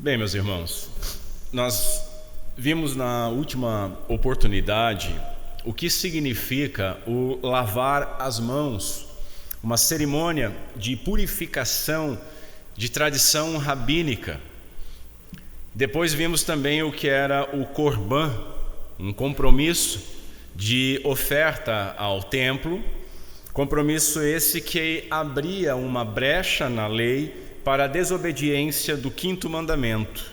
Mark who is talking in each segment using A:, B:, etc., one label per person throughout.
A: Bem, meus irmãos, nós vimos na última oportunidade o que significa o lavar as mãos, uma cerimônia de purificação de tradição rabínica. Depois vimos também o que era o Corban, um compromisso de oferta ao templo, compromisso esse que abria uma brecha na lei para a desobediência do quinto mandamento.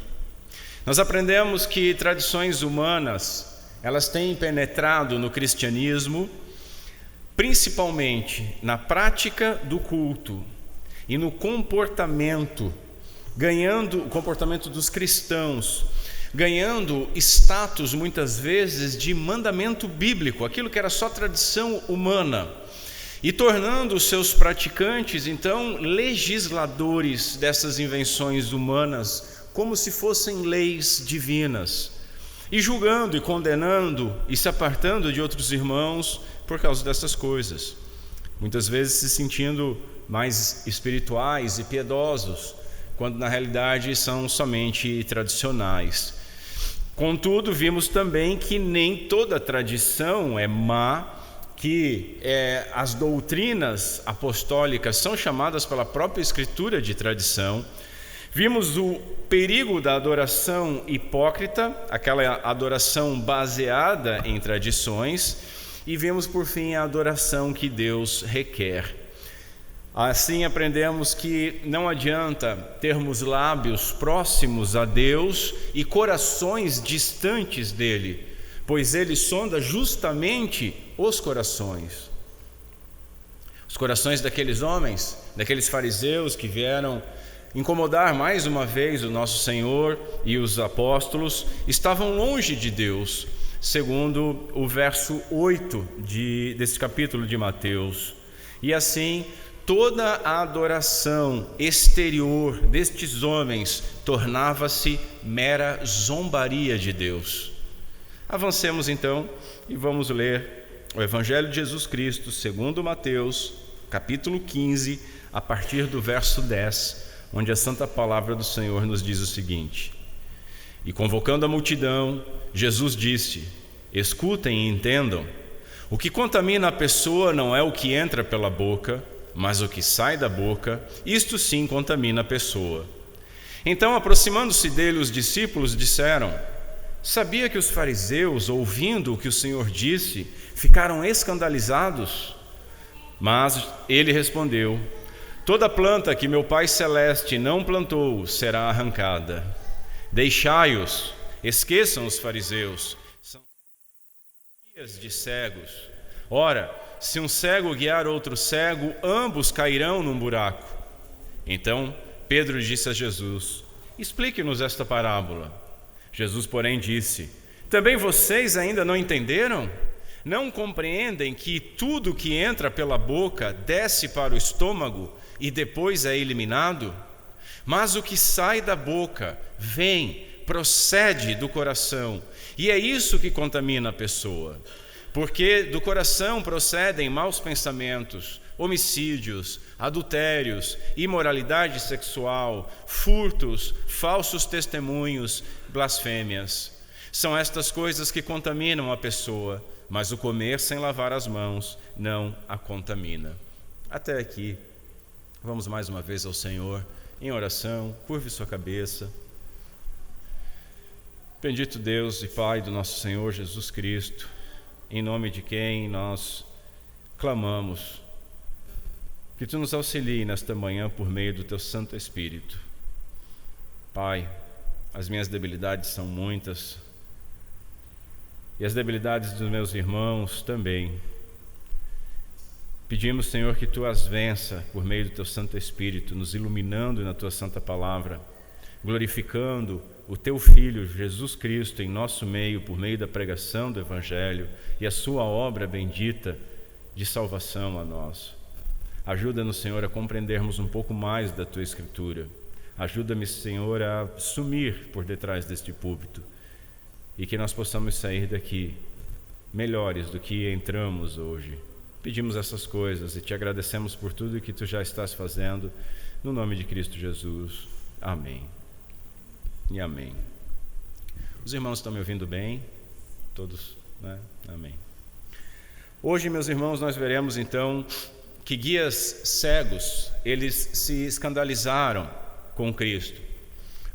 A: Nós aprendemos que tradições humanas, elas têm penetrado no cristianismo, principalmente na prática do culto e no comportamento, ganhando o comportamento dos cristãos, ganhando status muitas vezes de mandamento bíblico, aquilo que era só tradição humana, e tornando os seus praticantes, então, legisladores dessas invenções humanas, como se fossem leis divinas, e julgando e condenando e se apartando de outros irmãos por causa dessas coisas, muitas vezes se sentindo mais espirituais e piedosos, quando na realidade são somente tradicionais. Contudo, vimos também que nem toda tradição é má, que as doutrinas apostólicas são chamadas pela própria Escritura de tradição. Vimos o perigo da adoração hipócrita, aquela adoração baseada em tradições, e vimos por fim a adoração que Deus requer. Assim aprendemos que não adianta termos lábios próximos a Deus e corações distantes dele, pois ele sonda justamente os corações. Os corações daqueles homens, daqueles fariseus que vieram incomodar mais uma vez o nosso Senhor e os apóstolos, estavam longe de Deus, segundo o verso 8 desse capítulo de Mateus. E assim, toda a adoração exterior destes homens tornava-se mera zombaria de Deus. Avancemos então e vamos ler o Evangelho de Jesus Cristo, segundo Mateus, capítulo 15, a partir do verso 10, onde a santa palavra do Senhor nos diz o seguinte: E convocando a multidão, Jesus disse: Escutem e entendam. O que contamina a pessoa não é o que entra pela boca, mas o que sai da boca, isto sim contamina a pessoa. Então, aproximando-se dele, os discípulos disseram: Sabia que os fariseus, ouvindo o que o Senhor disse, ficaram escandalizados? Mas ele respondeu: Toda planta que meu Pai Celeste não plantou será arrancada. Deixai-os, esqueçam os fariseus, são guias de cegos. Ora, se um cego guiar outro cego, ambos cairão num buraco. Então Pedro disse a Jesus: Explique-nos esta parábola. Jesus, porém, disse: Também vocês ainda não entenderam? Não compreendem que tudo que entra pela boca desce para o estômago e depois é eliminado? Mas o que sai da boca vem, procede do coração, e é isso que contamina a pessoa. Porque do coração procedem maus pensamentos, homicídios, adultérios, imoralidade sexual, furtos, falsos testemunhos, blasfêmias. São estas coisas que contaminam a pessoa, mas o comer sem lavar as mãos não a contamina. Até aqui, vamos mais uma vez ao Senhor em oração, curve sua cabeça. Bendito Deus e Pai do nosso Senhor Jesus Cristo, em nome de quem nós clamamos, que Tu nos auxilie nesta manhã por meio do Teu Santo Espírito. Pai, as minhas debilidades são muitas, e as debilidades dos meus irmãos também. Pedimos, Senhor, que Tu as vença por meio do Teu Santo Espírito, nos iluminando na Tua Santa Palavra, glorificando o Teu Filho, Jesus Cristo, em nosso meio, por meio da pregação do Evangelho e a Sua obra bendita de salvação a nós. Ajuda-nos, Senhor, a compreendermos um pouco mais da Tua Escritura. Ajuda-me, Senhor, a sumir por detrás deste púlpito e que nós possamos sair daqui melhores do que entramos hoje. Pedimos essas coisas e Te agradecemos por tudo que Tu já estás fazendo, no nome de Cristo Jesus. Amém. e amém. Os irmãos estão me ouvindo bem? Todos, né? Amém. Hoje, meus irmãos, nós veremos então que guias cegos, eles se escandalizaram com Cristo,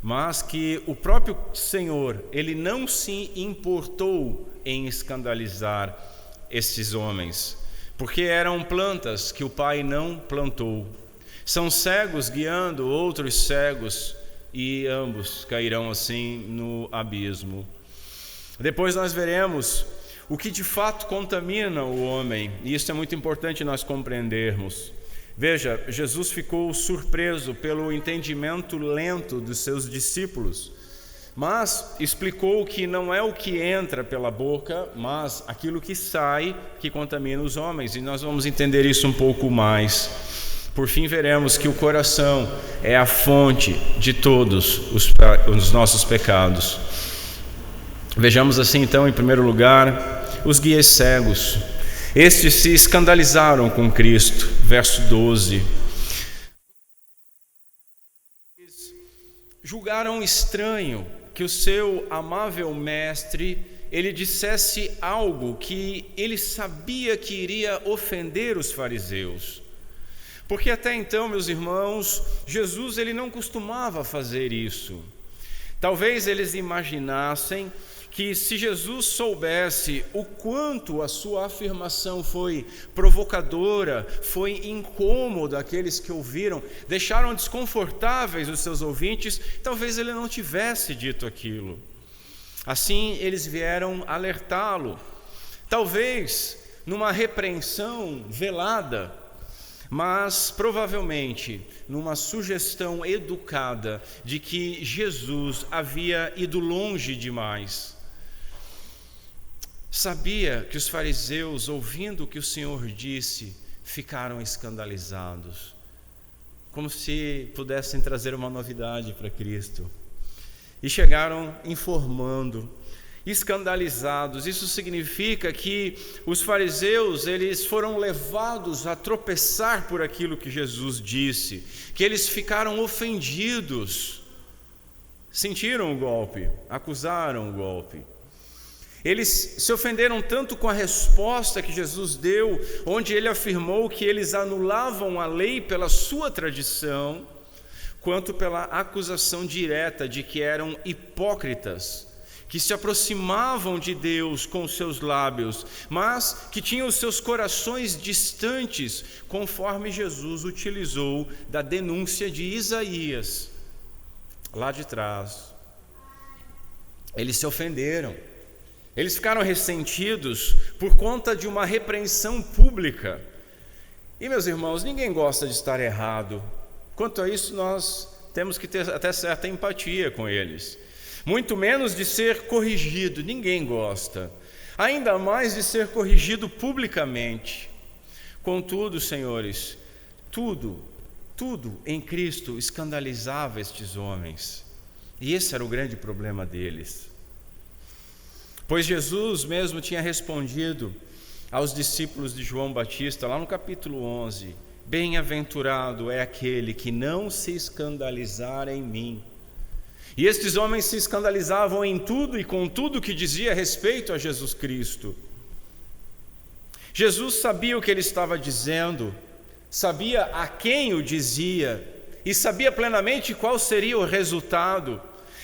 A: mas que o próprio Senhor, ele não se importou em escandalizar esses homens, porque eram plantas que o Pai não plantou. São cegos guiando outros cegos e ambos cairão assim no abismo. Depois nós veremos o que de fato contamina o homem, e isso é muito importante nós compreendermos. Veja, Jesus ficou surpreso pelo entendimento lento dos seus discípulos, mas explicou que não é o que entra pela boca, mas aquilo que sai que contamina os homens, e nós vamos entender isso um pouco mais. Por fim, veremos que o coração é a fonte de todos os nossos pecados. Vejamos assim então, em primeiro lugar, os guias cegos. Estes se escandalizaram com Cristo, verso 12. Eles julgaram estranho que o seu amável mestre, ele dissesse algo que ele sabia que iria ofender os fariseus. Porque até então, meus irmãos, Jesus ele não costumava fazer isso. Talvez eles imaginassem que se Jesus soubesse o quanto a sua afirmação foi provocadora, foi incômoda àqueles que ouviram, deixaram desconfortáveis os seus ouvintes, talvez ele não tivesse dito aquilo. Assim, eles vieram alertá-lo, talvez numa repreensão velada, mas provavelmente numa sugestão educada de que Jesus havia ido longe demais. Sabia que os fariseus, ouvindo o que o Senhor disse, ficaram escandalizados, como se pudessem trazer uma novidade para Cristo, e chegaram informando, escandalizados. Isso significa que os fariseus, eles foram levados a tropeçar por aquilo que Jesus disse, que eles ficaram ofendidos, sentiram o golpe, acusaram o golpe. Eles se ofenderam tanto com a resposta que Jesus deu, onde ele afirmou que eles anulavam a lei pela sua tradição, quanto pela acusação direta de que eram hipócritas, que se aproximavam de Deus com seus lábios, mas que tinham os seus corações distantes, conforme Jesus utilizou da denúncia de Isaías, lá de trás. Eles se ofenderam, eles ficaram ressentidos por conta de uma repreensão pública. E, meus irmãos, ninguém gosta de estar errado. Quanto a isso, nós temos que ter até certa empatia com eles. Muito menos de ser corrigido, ninguém gosta. Ainda mais de ser corrigido publicamente. Contudo, senhores, tudo em Cristo escandalizava estes homens. E esse era o grande problema deles. Pois Jesus mesmo tinha respondido aos discípulos de João Batista, lá no capítulo 11, bem-aventurado é aquele que não se escandalizar em mim. E estes homens se escandalizavam em tudo e com tudo que dizia a respeito a Jesus Cristo. Jesus sabia o que ele estava dizendo, sabia a quem o dizia e sabia plenamente qual seria o resultado.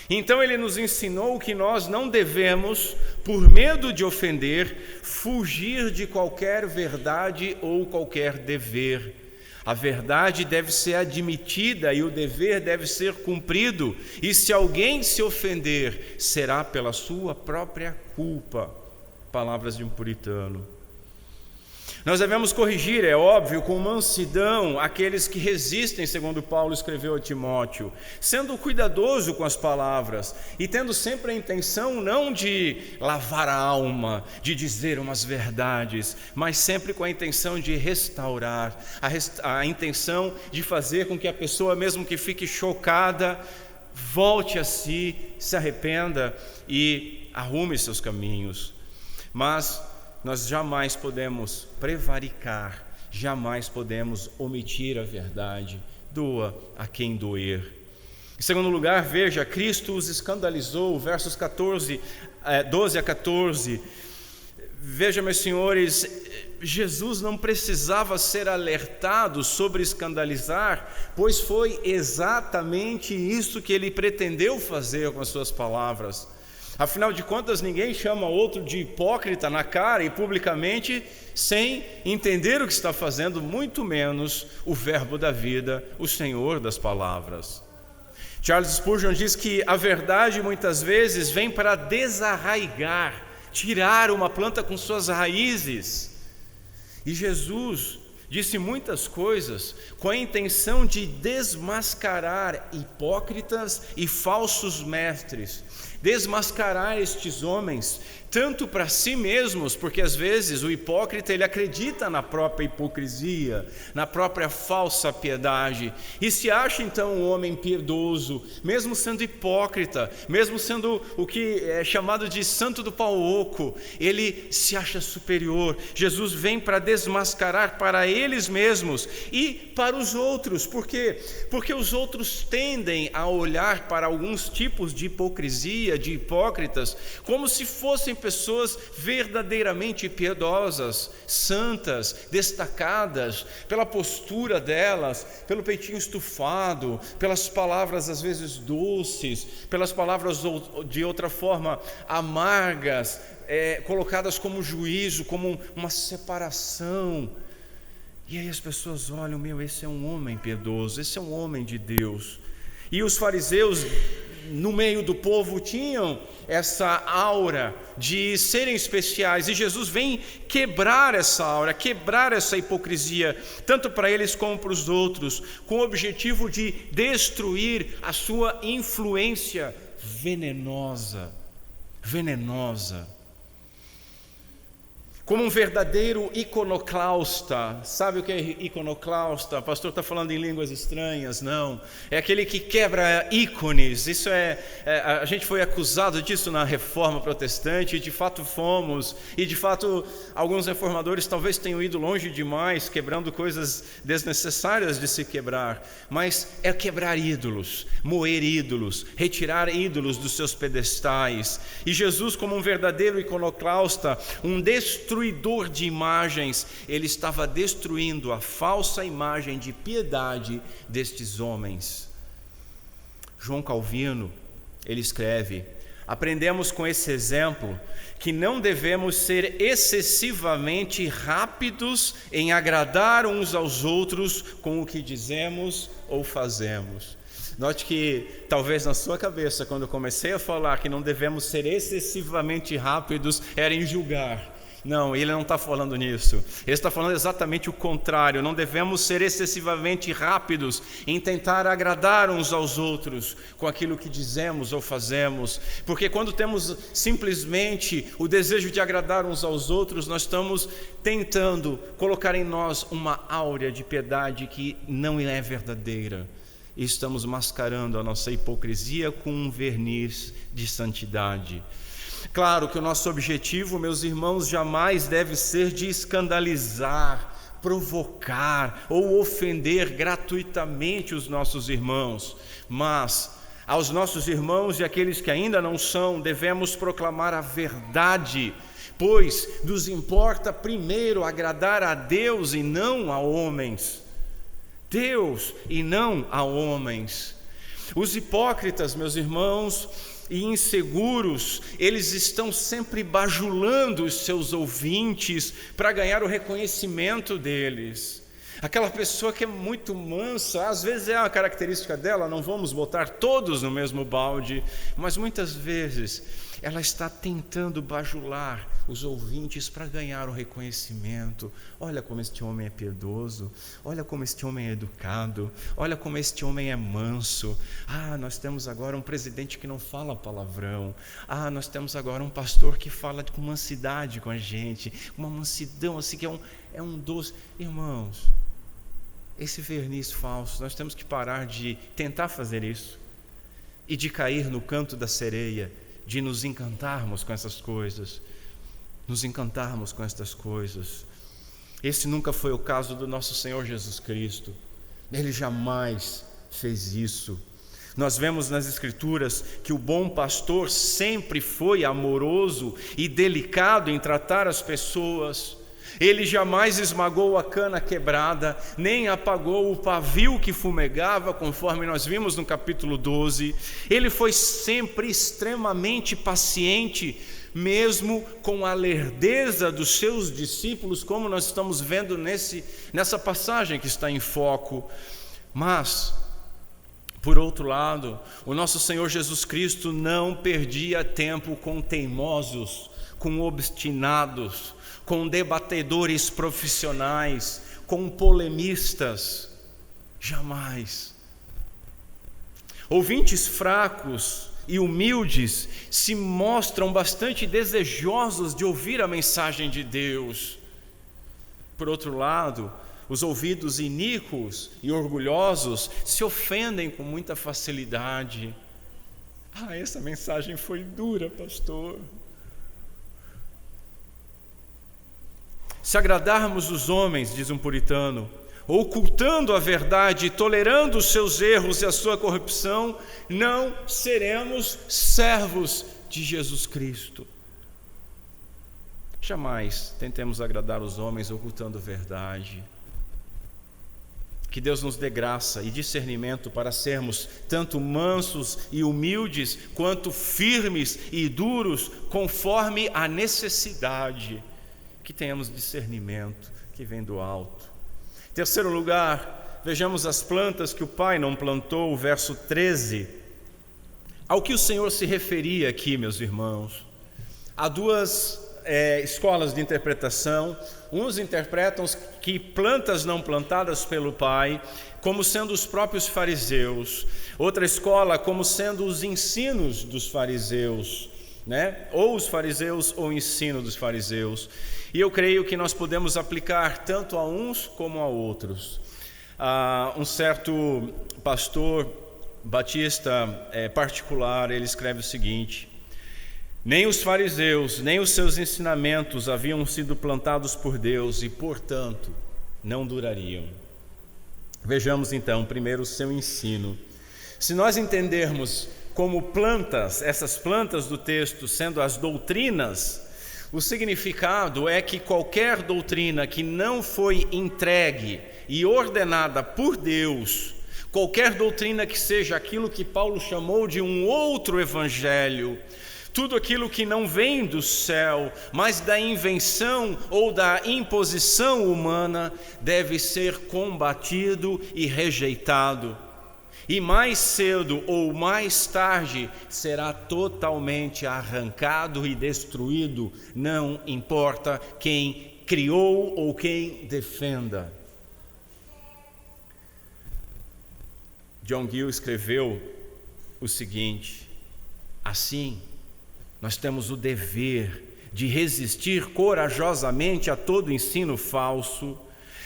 A: Então ele nos ensinou que nós não devemos, por medo de ofender, fugir de qualquer verdade ou qualquer dever. A verdade deve ser admitida e o dever deve ser cumprido, e se alguém se ofender, será pela sua própria culpa. Palavras de um puritano. Nós devemos corrigir, é óbvio, com mansidão aqueles que resistem, segundo Paulo escreveu a Timóteo, sendo cuidadoso com as palavras e tendo sempre a intenção não de lavar a alma, de dizer umas verdades, mas sempre com a intenção de restaurar, a intenção de fazer com que a pessoa, mesmo que fique chocada, volte a si, se arrependa e arrume seus caminhos. Mas nós jamais podemos prevaricar, jamais podemos omitir a verdade, doa a quem doer. Em segundo lugar, veja, Cristo os escandalizou, versos 12 a 14. Veja, meus senhores, Jesus não precisava ser alertado sobre escandalizar, pois foi exatamente isso que ele pretendeu fazer com as suas palavras. Afinal de contas, ninguém chama outro de hipócrita na cara e publicamente sem entender o que está fazendo, muito menos o Verbo da vida, o Senhor das palavras. Charles Spurgeon diz que a verdade muitas vezes vem para desarraigar, tirar uma planta com suas raízes. E Jesus disse muitas coisas com a intenção de desmascarar hipócritas e falsos mestres, desmascarar estes homens, tanto para si mesmos, porque às vezes o hipócrita ele acredita na própria hipocrisia, na própria falsa piedade, e se acha então um homem piedoso, mesmo sendo hipócrita, mesmo sendo o que é chamado de santo do pau oco, ele se acha superior. Jesus vem para desmascarar para eles mesmos e para os outros. Por quê? Porque os outros tendem a olhar para alguns tipos de hipocrisia, de hipócritas, como se fossem pessoas verdadeiramente piedosas, santas, destacadas, pela postura delas, pelo peitinho estufado, pelas palavras às vezes doces, pelas palavras de outra forma amargas, colocadas como juízo, como uma separação. E aí as pessoas olham, esse é um homem piedoso, esse é um homem de Deus. E os fariseus no meio do povo tinham essa aura de serem especiais, e Jesus vem quebrar essa aura, quebrar essa hipocrisia, tanto para eles como para os outros, com o objetivo de destruir a sua influência venenosa. Como um verdadeiro iconoclasta. Sabe o que é iconoclasta? O pastor está falando em línguas estranhas? Não, é aquele que quebra ícones. Isso a gente foi acusado disso na Reforma Protestante, e de fato fomos, e de fato alguns reformadores talvez tenham ido longe demais, quebrando coisas desnecessárias de se quebrar, mas é quebrar ídolos, moer ídolos, retirar ídolos dos seus pedestais. E Jesus, como um verdadeiro iconoclasta, um destruidor de imagens, ele estava destruindo a falsa imagem de piedade destes homens. João Calvino, ele escreve: aprendemos com esse exemplo que não devemos ser excessivamente rápidos em agradar uns aos outros com o que dizemos ou fazemos. Note que talvez na sua cabeça, quando eu comecei a falar que não devemos ser excessivamente rápidos, era em julgar. Não, ele não está falando nisso. Ele está falando exatamente o contrário. Não devemos ser excessivamente rápidos em tentar agradar uns aos outros com aquilo que dizemos ou fazemos, porque quando temos simplesmente o desejo de agradar uns aos outros, nós estamos tentando colocar em nós uma áurea de piedade que não é verdadeira, e estamos mascarando a nossa hipocrisia com um verniz de santidade. Claro que o nosso objetivo, meus irmãos, jamais deve ser de escandalizar, provocar ou ofender gratuitamente os nossos irmãos, mas aos nossos irmãos e aqueles que ainda não são, devemos proclamar a verdade, pois nos importa primeiro agradar a Deus e não a homens. Deus e não a homens. Os hipócritas, meus irmãos, e inseguros, eles estão sempre bajulando os seus ouvintes para ganhar o reconhecimento deles. Aquela pessoa que é muito mansa, às vezes é uma característica dela, não vamos botar todos no mesmo balde, mas muitas vezes ela está tentando bajular os ouvintes para ganhar o reconhecimento. Olha como este homem é piedoso, olha como este homem é educado, olha como este homem é manso. Nós temos agora um presidente que não fala palavrão. Nós temos agora um pastor que fala com mansidade com a gente, uma mansidão assim que é um doce. Irmãos, esse verniz falso, nós temos que parar de tentar fazer isso e de cair no canto da sereia, de nos encantarmos com essas coisas, Esse nunca foi o caso do nosso Senhor Jesus Cristo. Ele jamais fez isso. Nós vemos nas Escrituras que o bom pastor sempre foi amoroso e delicado em tratar as pessoas. Ele jamais esmagou a cana quebrada, nem apagou o pavio que fumegava, conforme nós vimos no capítulo 12. Ele foi sempre extremamente paciente, mesmo com a lerdeza dos seus discípulos, como nós estamos vendo nessa passagem que está em foco. Mas, por outro lado, o nosso Senhor Jesus Cristo não perdia tempo com teimosos, com obstinados, com debatedores profissionais, com polemistas. Jamais. Ouvintes fracos e humildes se mostram bastante desejosos de ouvir a mensagem de Deus. Por outro lado, os ouvidos iníquos e orgulhosos se ofendem com muita facilidade. Essa mensagem foi dura, pastor. Se agradarmos os homens, diz um puritano, ocultando a verdade e tolerando os seus erros e a sua corrupção, não seremos servos de Jesus Cristo. Jamais tentemos agradar os homens ocultando a verdade. Que Deus nos dê graça e discernimento para sermos tanto mansos e humildes, quanto firmes e duros, conforme a necessidade. Que tenhamos discernimento que vem do alto. Em terceiro lugar, vejamos as plantas que o Pai não plantou, o verso 13. Ao que o Senhor se referia aqui, meus irmãos? Há duas escolas de interpretação. Uns interpretam que plantas não plantadas pelo Pai como sendo os próprios fariseus. Outra escola como sendo os ensinos dos fariseus, ou os fariseus ou o ensino dos fariseus. E eu creio que nós podemos aplicar tanto a uns como a outros. Um certo pastor batista particular, ele escreve o seguinte: nem os fariseus, nem os seus ensinamentos haviam sido plantados por Deus e, portanto, não durariam. Vejamos então primeiro o seu ensino. Se nós entendermos como plantas, essas plantas do texto sendo as doutrinas, o significado é que qualquer doutrina que não foi entregue e ordenada por Deus, qualquer doutrina que seja aquilo que Paulo chamou de um outro evangelho, tudo aquilo que não vem do céu, mas da invenção ou da imposição humana, deve ser combatido e rejeitado. E mais cedo ou mais tarde será totalmente arrancado e destruído, não importa quem criou ou quem defenda. John Gill escreveu o seguinte: assim, nós temos o dever de resistir corajosamente a todo ensino falso.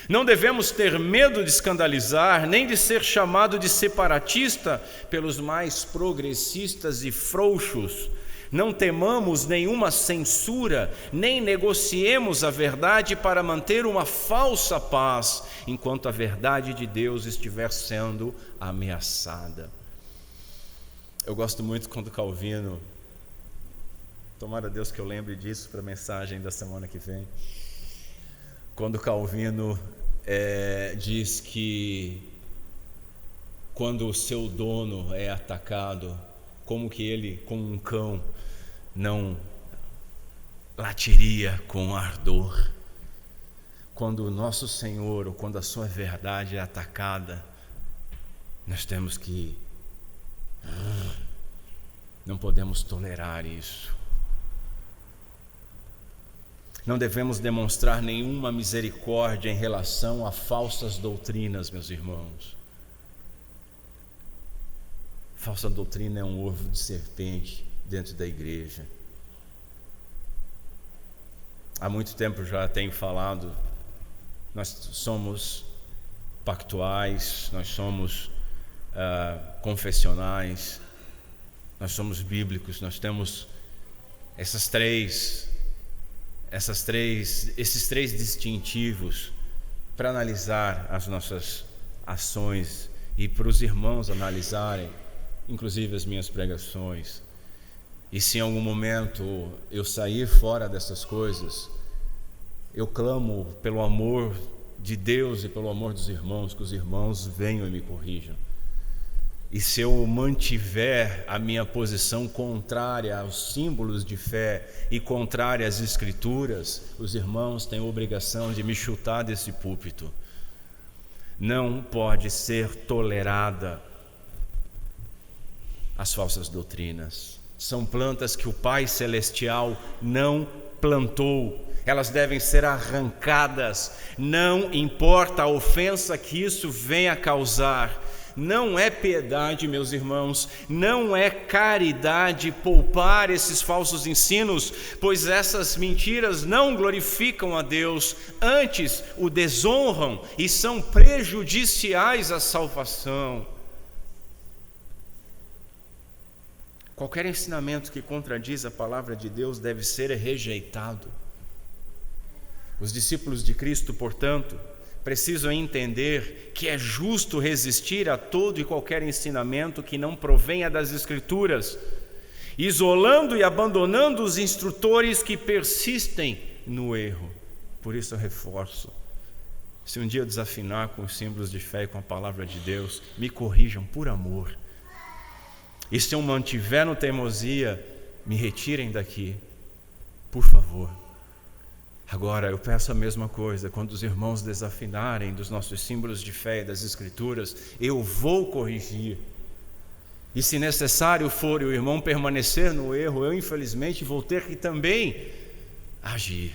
A: Não devemos ter medo de escandalizar, nem de ser chamado de separatista pelos mais progressistas e frouxos. Não temamos nenhuma censura, nem negociemos a verdade para manter uma falsa paz, enquanto a verdade de Deus estiver sendo ameaçada. Eu gosto muito quando Calvino, tomara Deus que eu lembre disso para a mensagem da semana que vem, quando Calvino diz que quando o seu dono é atacado, como que ele, como um cão, não latiria com ardor. Quando o nosso Senhor, ou quando a sua verdade é atacada, nós temos que não podemos tolerar isso. Não devemos demonstrar nenhuma misericórdia em relação a falsas doutrinas, meus irmãos. Falsa doutrina é um ovo de serpente dentro da igreja. Há muito tempo já tenho falado, nós somos pactuais, nós somos confessionais, nós somos bíblicos, nós temos esses três distintivos para analisar as nossas ações e para os irmãos analisarem inclusive as minhas pregações. E se em algum momento eu sair fora dessas coisas, eu clamo pelo amor de Deus e pelo amor dos irmãos, que os irmãos venham e me corrijam. E se eu mantiver a minha posição contrária aos símbolos de fé e contrária às Escrituras, os irmãos têm a obrigação de me chutar desse púlpito. Não pode ser tolerada as falsas doutrinas. São plantas que o Pai Celestial não plantou. Elas devem ser arrancadas. Não importa a ofensa que isso venha a causar. Não é piedade, meus irmãos, não é caridade poupar esses falsos ensinos, pois essas mentiras não glorificam a Deus, antes o desonram e são prejudiciais à salvação. Qualquer ensinamento que contradiz a palavra de Deus deve ser rejeitado. Os discípulos de Cristo, portanto, precisam entender que é justo resistir a todo e qualquer ensinamento que não provenha das Escrituras, isolando e abandonando os instrutores que persistem no erro. Por isso eu reforço: se um dia eu desafinar com os símbolos de fé e com a palavra de Deus, me corrijam por amor. E se eu mantiver no teimosia, me retirem daqui, por favor. Agora, eu peço a mesma coisa, quando os irmãos desafinarem dos nossos símbolos de fé e das Escrituras, eu vou corrigir. E se necessário for o irmão permanecer no erro, eu infelizmente vou ter que também agir.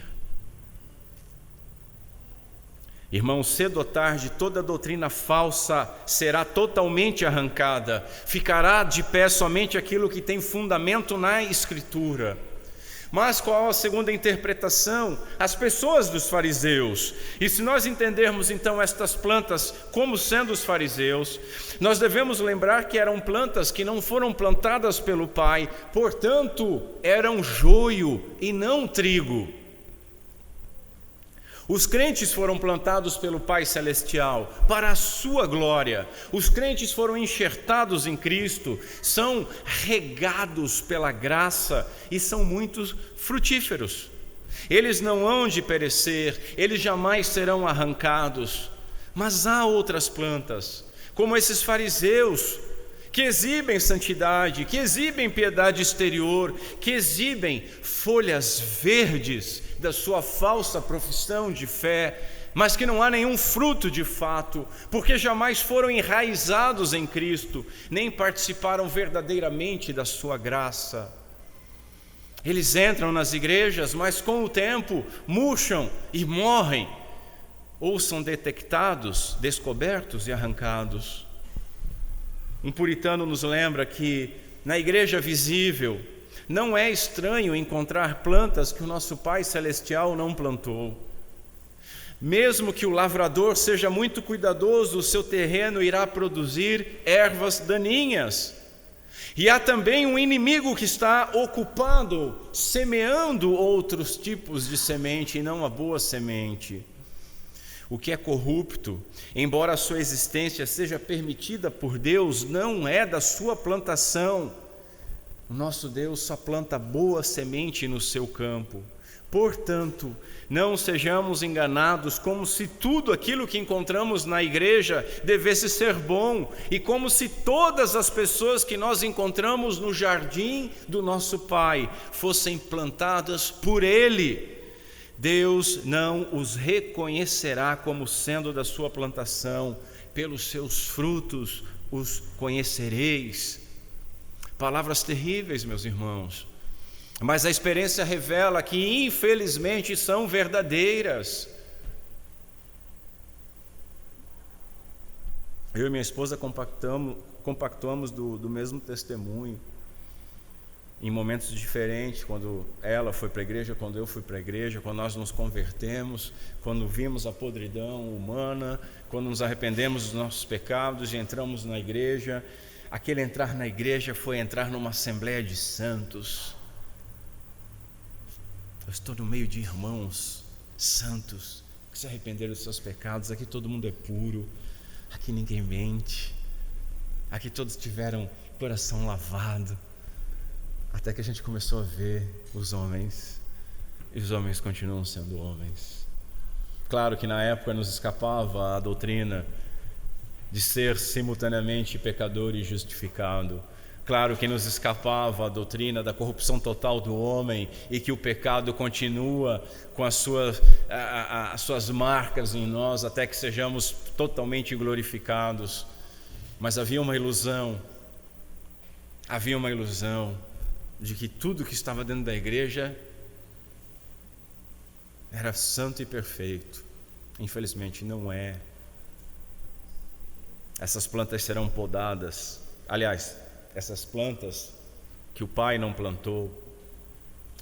A: Irmãos, cedo ou tarde, toda doutrina falsa será totalmente arrancada. Ficará de pé somente aquilo que tem fundamento na Escritura. Mas qual a segunda interpretação? As pessoas dos fariseus. E se nós entendermos então estas plantas como sendo os fariseus, nós devemos lembrar que eram plantas que não foram plantadas pelo Pai, portanto, eram joio e não trigo. Os crentes foram plantados pelo Pai Celestial para a sua glória. Os crentes foram enxertados em Cristo, são regados pela graça e são muito frutíferos. Eles não hão de perecer, eles jamais serão arrancados. Mas há outras plantas, como esses fariseus, que exibem santidade, que exibem piedade exterior, que exibem folhas verdes da sua falsa profissão de fé, mas que não há nenhum fruto de fato, porque jamais foram enraizados em Cristo, nem participaram verdadeiramente da sua graça. Eles entram nas igrejas, mas com o tempo murcham e morrem, ou são detectados, descobertos e arrancados. Um puritano nos lembra que na igreja visível não é estranho encontrar plantas que o nosso Pai Celestial não plantou. Mesmo que o lavrador seja muito cuidadoso, o seu terreno irá produzir ervas daninhas. E há também um inimigo que está ocupado, semeando outros tipos de semente e não a boa semente. O que é corrupto, embora a sua existência seja permitida por Deus, não é da sua plantação. O nosso Deus só planta boa semente no seu campo. Portanto, não sejamos enganados como se tudo aquilo que encontramos na igreja devesse ser bom e como se todas as pessoas que nós encontramos no jardim do nosso Pai fossem plantadas por Ele. Deus não os reconhecerá como sendo da sua plantação, pelos seus frutos os conhecereis. Palavras terríveis, meus irmãos, mas a experiência revela que infelizmente são verdadeiras. Eu e minha esposa compactuamos do mesmo testemunho, em momentos diferentes, quando ela foi para a igreja, quando eu fui para a igreja, quando nós nos convertemos, quando vimos a podridão humana, quando nos arrependemos dos nossos pecados e entramos na igreja. Aquele entrar na igreja foi entrar numa assembleia de santos. Eu estou no meio de irmãos santos que se arrependeram dos seus pecados. Aqui todo mundo é puro, aqui ninguém mente, aqui todos tiveram coração lavado, até que a gente começou a ver os homens, e os homens continuam sendo homens. Claro que na época nos escapava a doutrina de ser simultaneamente pecador e justificado. Claro que nos escapava a doutrina da corrupção total do homem e que o pecado continua com as suas marcas em nós até que sejamos totalmente glorificados. Mas havia uma ilusão de que tudo que estava dentro da igreja era santo e perfeito. Infelizmente não é. Essas plantas serão podadas. Aliás, essas plantas que o Pai não plantou,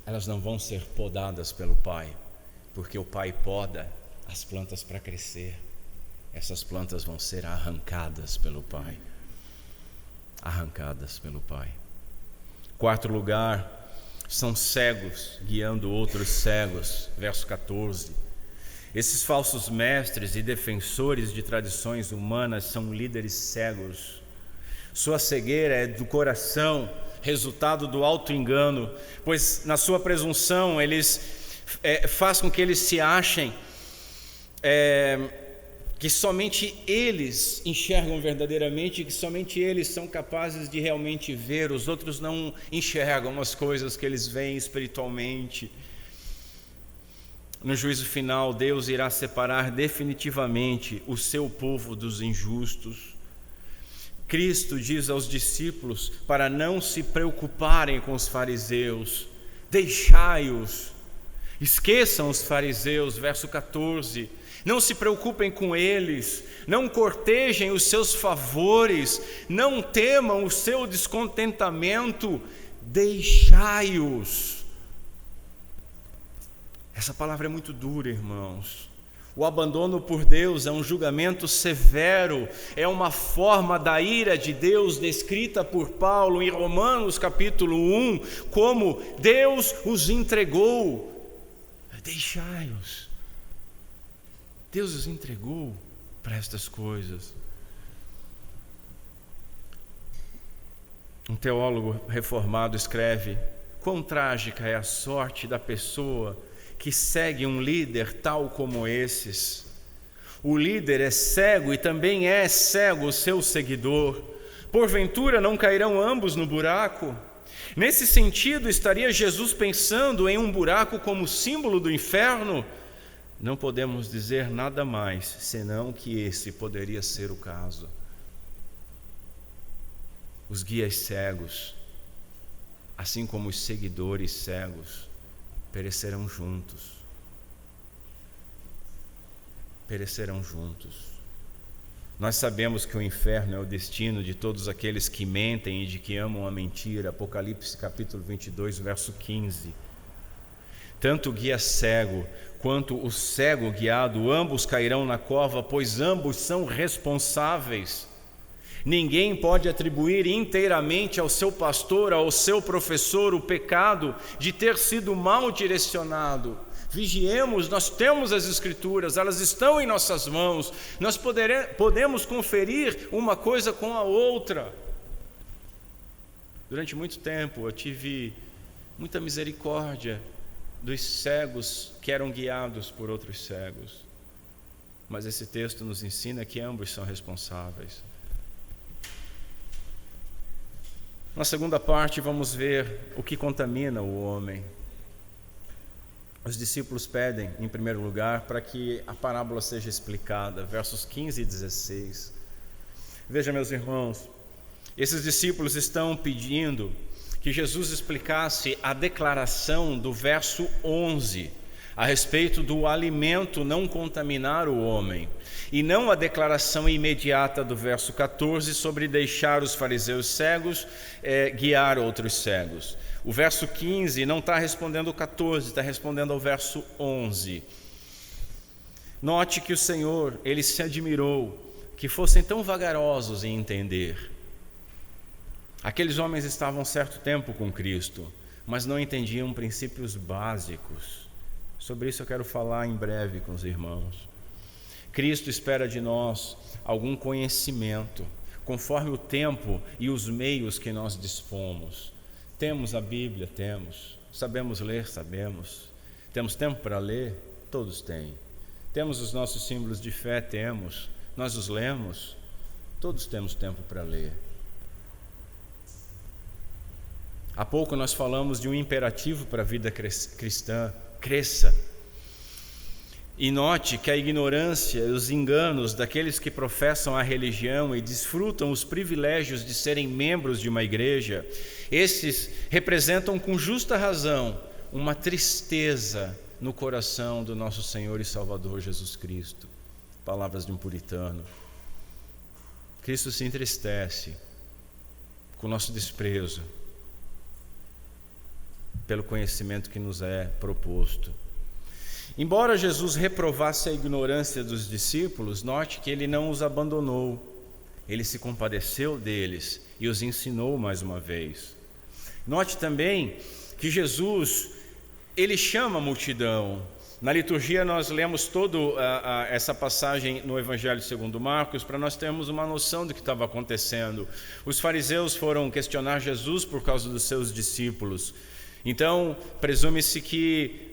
A: elas não vão ser podadas pelo Pai, porque o Pai poda as plantas para crescer. Essas plantas vão ser arrancadas pelo Pai. Arrancadas pelo Pai. Quarto lugar, são cegos guiando outros cegos. Verso 14. Esses falsos mestres e defensores de tradições humanas são líderes cegos. Sua cegueira é do coração, resultado do auto-engano, pois na sua presunção eles faz com que eles se achem que somente eles enxergam verdadeiramente, que somente eles são capazes de realmente ver. Os outros não enxergam as coisas que eles veem espiritualmente. No juízo final, Deus irá separar definitivamente o seu povo dos injustos. Cristo diz aos discípulos para não se preocuparem com os fariseus, deixai-os, esqueçam os fariseus, verso 14, não se preocupem com eles, não cortejem os seus favores, não temam o seu descontentamento, deixai-os. Essa palavra é muito dura, irmãos. O abandono por Deus é um julgamento severo, é uma forma da ira de Deus descrita por Paulo em Romanos capítulo 1, como Deus os entregou. Deixai-os. Deus os entregou para estas coisas. Um teólogo reformado escreve: quão trágica é a sorte da pessoa que segue um líder tal como esses. O líder é cego e também é cego o seu seguidor. Porventura não cairão ambos no buraco? Nesse sentido, estaria Jesus pensando em um buraco como símbolo do inferno? Não podemos dizer nada mais, senão que esse poderia ser o caso. Os guias cegos, assim como os seguidores cegos, perecerão juntos. Perecerão juntos. Nós sabemos que o inferno é o destino de todos aqueles que mentem e de que amam a mentira. Apocalipse capítulo 22, verso 15. Tanto o guia cego quanto o cego guiado, ambos cairão na cova, pois ambos são responsáveis. Ninguém pode atribuir inteiramente ao seu pastor, ao seu professor, o pecado de ter sido mal direcionado. Vigiemos, nós temos as Escrituras, elas estão em nossas mãos, nós podemos conferir uma coisa com a outra. Durante muito tempo eu tive muita misericórdia dos cegos que eram guiados por outros cegos, mas esse texto nos ensina que ambos são responsáveis. Na segunda parte vamos ver o que contamina o homem. Os discípulos pedem, em primeiro lugar, para que a parábola seja explicada, versos 15 e 16. Veja, meus irmãos, esses discípulos estão pedindo que Jesus explicasse a declaração do verso 11, a respeito do alimento não contaminar o homem, e não a declaração imediata do verso 14 sobre deixar os fariseus cegos guiar outros cegos. O verso 15 não está respondendo o 14, está respondendo ao verso 11. Note que o Senhor, Ele se admirou que fossem tão vagarosos em entender. Aqueles homens estavam um certo tempo com Cristo, mas não entendiam princípios básicos. Sobre isso eu quero falar em breve com os irmãos. Cristo espera de nós algum conhecimento. conforme o tempo e os meios que nós dispomos. Temos a Bíblia? Temos. Sabemos ler? Sabemos. Temos tempo para ler? Todos têm. Temos os nossos símbolos de fé? Temos. Nós os lemos? Todos temos tempo para ler. Há pouco nós falamos de um imperativo para a vida cristã: cresça. E note que a ignorância e os enganos daqueles que professam a religião e desfrutam os privilégios de serem membros de uma igreja, esses representam com justa razão uma tristeza no coração do nosso Senhor e Salvador Jesus Cristo. Palavras de um puritano. Cristo se entristece com o nosso desprezo pelo conhecimento que nos é proposto. Embora Jesus reprovasse a ignorância dos discípulos, note que ele não os abandonou. Ele se compadeceu deles e os ensinou mais uma vez. Note também que Jesus, ele chama a multidão. Na liturgia nós lemos toda essa passagem no Evangelho segundo Marcos para nós termos uma noção do que estava acontecendo. Os fariseus foram questionar Jesus por causa dos seus discípulos. Então, presume-se que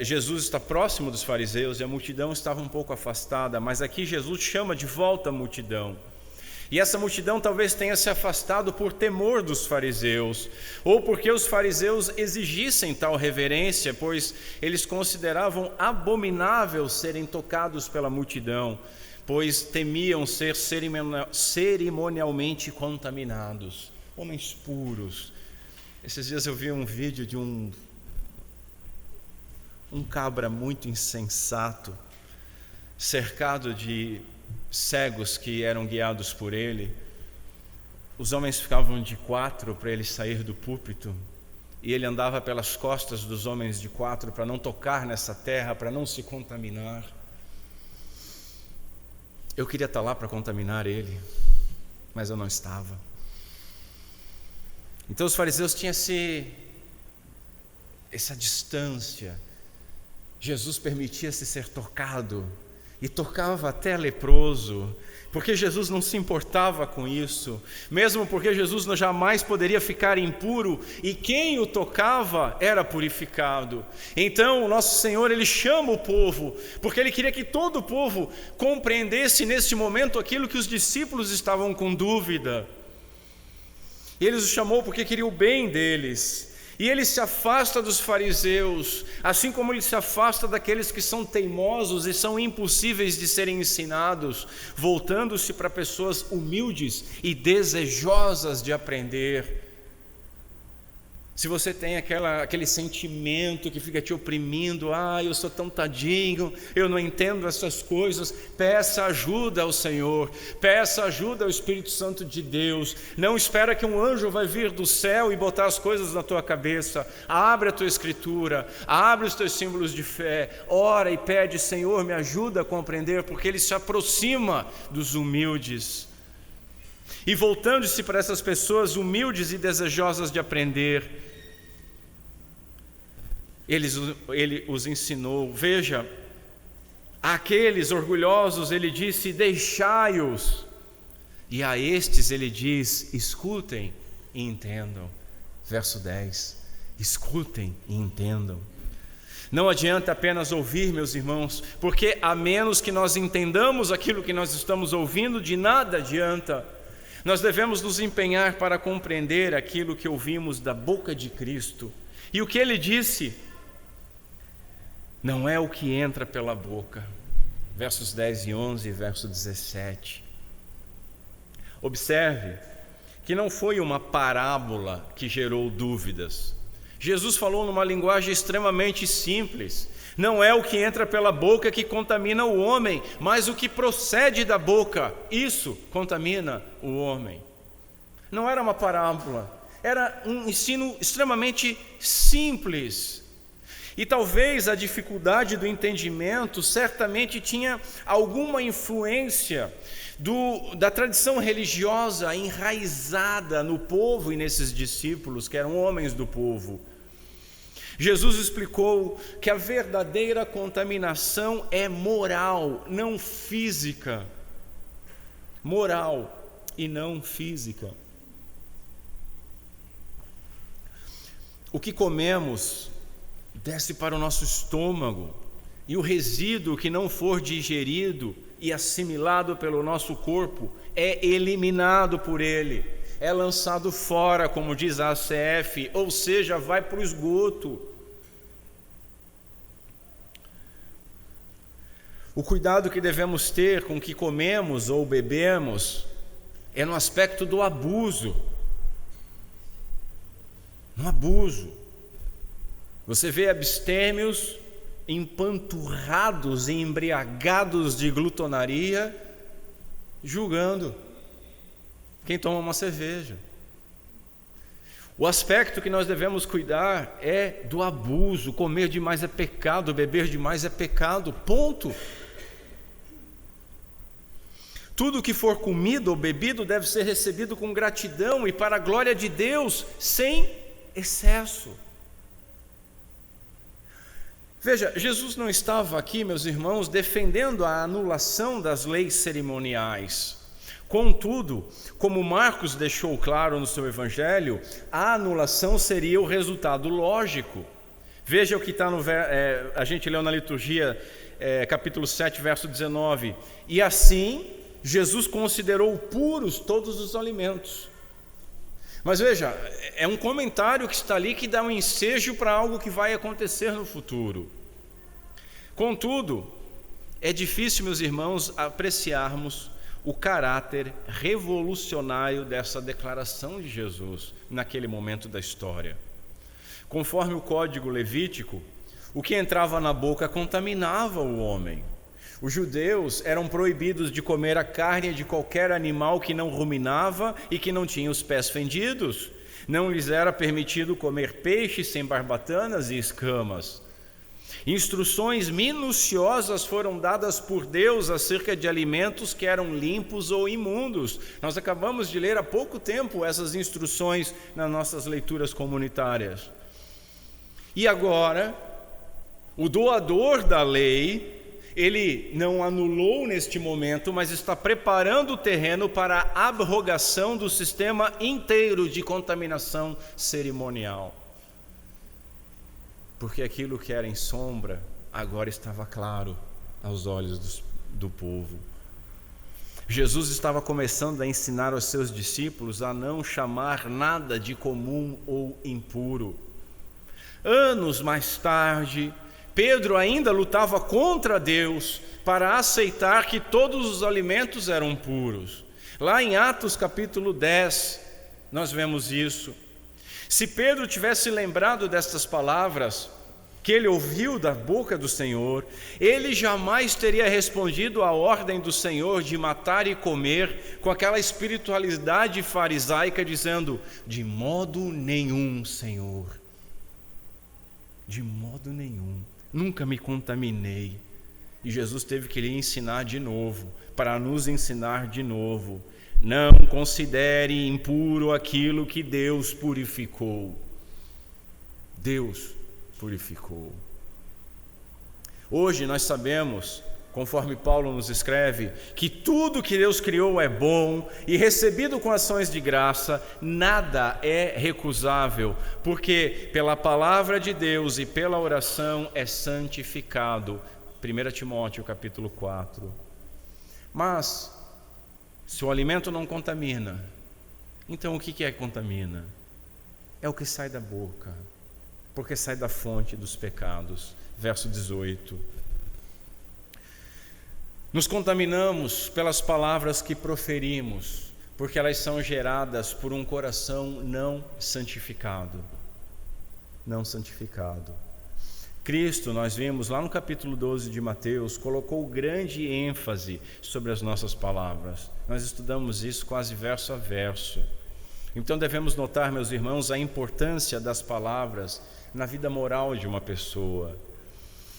A: Jesus está próximo dos fariseus e a multidão estava um pouco afastada, mas aqui Jesus chama de volta a multidão. E essa multidão talvez tenha se afastado por temor dos fariseus, ou porque os fariseus exigissem tal reverência, pois eles consideravam abominável serem tocados pela multidão, pois temiam ser cerimonialmente contaminados, homens puros. Esses dias eu vi um vídeo de um cabra muito insensato, cercado de cegos que eram guiados por ele. Os homens ficavam de 4 para ele sair do púlpito, e ele andava pelas costas dos homens de 4 para não tocar nessa terra, para não se contaminar. Eu queria estar lá para contaminar ele, mas eu não estava. Então os fariseus tinham essa distância. Jesus permitia-se ser tocado e tocava até leproso, porque Jesus não se importava com isso, mesmo porque Jesus jamais poderia ficar impuro e quem o tocava era purificado. Então o nosso Senhor, ele chama o povo, porque ele queria que todo o povo compreendesse neste momento aquilo que os discípulos estavam com dúvida. Ele os chamou porque queria o bem deles. E ele se afasta dos fariseus, assim como ele se afasta daqueles que são teimosos e são impossíveis de serem ensinados, voltando-se para pessoas humildes e desejosas de aprender. Se você tem aquele sentimento que fica te oprimindo, eu sou tão tadinho, eu não entendo essas coisas, peça ajuda ao Senhor, peça ajuda ao Espírito Santo de Deus. Não espera que um anjo vai vir do céu e botar as coisas na tua cabeça. Abre a tua escritura, abre os teus símbolos de fé, ora e pede: Senhor, me ajuda a compreender, porque Ele se aproxima dos humildes. E voltando-se para essas pessoas humildes e desejosas de aprender, ele os ensinou. Veja, àqueles orgulhosos ele disse: deixai-os. E a estes ele diz: escutem e entendam. Verso 10, escutem e entendam. Não adianta apenas ouvir, meus irmãos, porque a menos que nós entendamos aquilo que nós estamos ouvindo, de nada adianta. Nós devemos nos empenhar para compreender aquilo que ouvimos da boca de Cristo. E o que ele disse não é o que entra pela boca. Versos 10 e 11 e verso 17. Observe que não foi uma parábola que gerou dúvidas. Jesus falou numa linguagem extremamente simples. Não é o que entra pela boca que contamina o homem, mas o que procede da boca, isso contamina o homem. Não era uma parábola, era um ensino extremamente simples. E talvez a dificuldade do entendimento certamente tinha alguma influência da tradição religiosa enraizada no povo e nesses discípulos, que eram homens do povo. Jesus explicou que a verdadeira contaminação é moral, não física. Moral. e não física. O que comemos desce para o nosso estômago, e o resíduo que não for digerido e assimilado pelo nosso corpo é eliminado por ele, é lançado fora, como diz a ACF, ou seja, vai para o esgoto. O cuidado que devemos ter com o que comemos ou bebemos é no aspecto do abuso. No abuso. Você vê abstêmios empanturrados e embriagados de glutonaria, julgando quem toma uma cerveja. O aspecto que nós devemos cuidar é do abuso. Comer demais é pecado, beber demais é pecado, ponto. Tudo que for comido ou bebido deve ser recebido com gratidão e para a glória de Deus, sem excesso. Veja, Jesus não estava aqui, meus irmãos, defendendo a anulação das leis cerimoniais. Contudo, como Marcos deixou claro no seu evangelho, a anulação seria o resultado lógico. Veja o que está a gente leu na liturgia, capítulo 7, verso 19. E assim, Jesus considerou puros todos os alimentos. Mas veja, é um comentário que está ali que dá um ensejo para algo que vai acontecer no futuro. Contudo, é difícil, meus irmãos, apreciarmos o caráter revolucionário dessa declaração de Jesus naquele momento da história. Conforme o código levítico, o que entrava na boca contaminava o homem. Os judeus eram proibidos de comer a carne de qualquer animal que não ruminava e que não tinha os pés fendidos. Não lhes era permitido comer peixe sem barbatanas e escamas. Instruções minuciosas foram dadas por Deus acerca de alimentos que eram limpos ou imundos. Nós acabamos de ler há pouco tempo essas instruções nas nossas leituras comunitárias. E agora, o doador da lei, ele não anulou neste momento, mas está preparando o terreno para a abrogação do sistema inteiro de contaminação cerimonial. Porque aquilo que era em sombra, agora estava claro aos olhos do povo. Jesus estava começando a ensinar aos seus discípulos a não chamar nada de comum ou impuro. Anos mais tarde, Pedro ainda lutava contra Deus para aceitar que todos os alimentos eram puros. Lá em Atos capítulo 10, nós vemos isso. Se Pedro tivesse lembrado destas palavras que ele ouviu da boca do Senhor, ele jamais teria respondido à ordem do Senhor de matar e comer com aquela espiritualidade farisaica, dizendo: de modo nenhum, Senhor, de modo nenhum. Nunca me contaminei. E Jesus teve que lhe ensinar de novo, para nos ensinar de novo. Não considere impuro aquilo que Deus purificou. Deus purificou. Hoje nós sabemos, conforme Paulo nos escreve, que tudo que Deus criou é bom e recebido com ações de graça, nada é recusável, porque pela palavra de Deus e pela oração é santificado. 1 Timóteo capítulo 4. Mas, se o alimento não contamina, então o que é que contamina? É o que sai da boca, porque sai da fonte dos pecados. Verso 18. Nos contaminamos pelas palavras que proferimos, porque elas são geradas por um coração não santificado. Não santificado. Cristo, nós vimos lá no capítulo 12 de Mateus, colocou grande ênfase sobre as nossas palavras. Nós estudamos isso quase verso a verso. Então devemos notar, meus irmãos, a importância das palavras na vida moral de uma pessoa.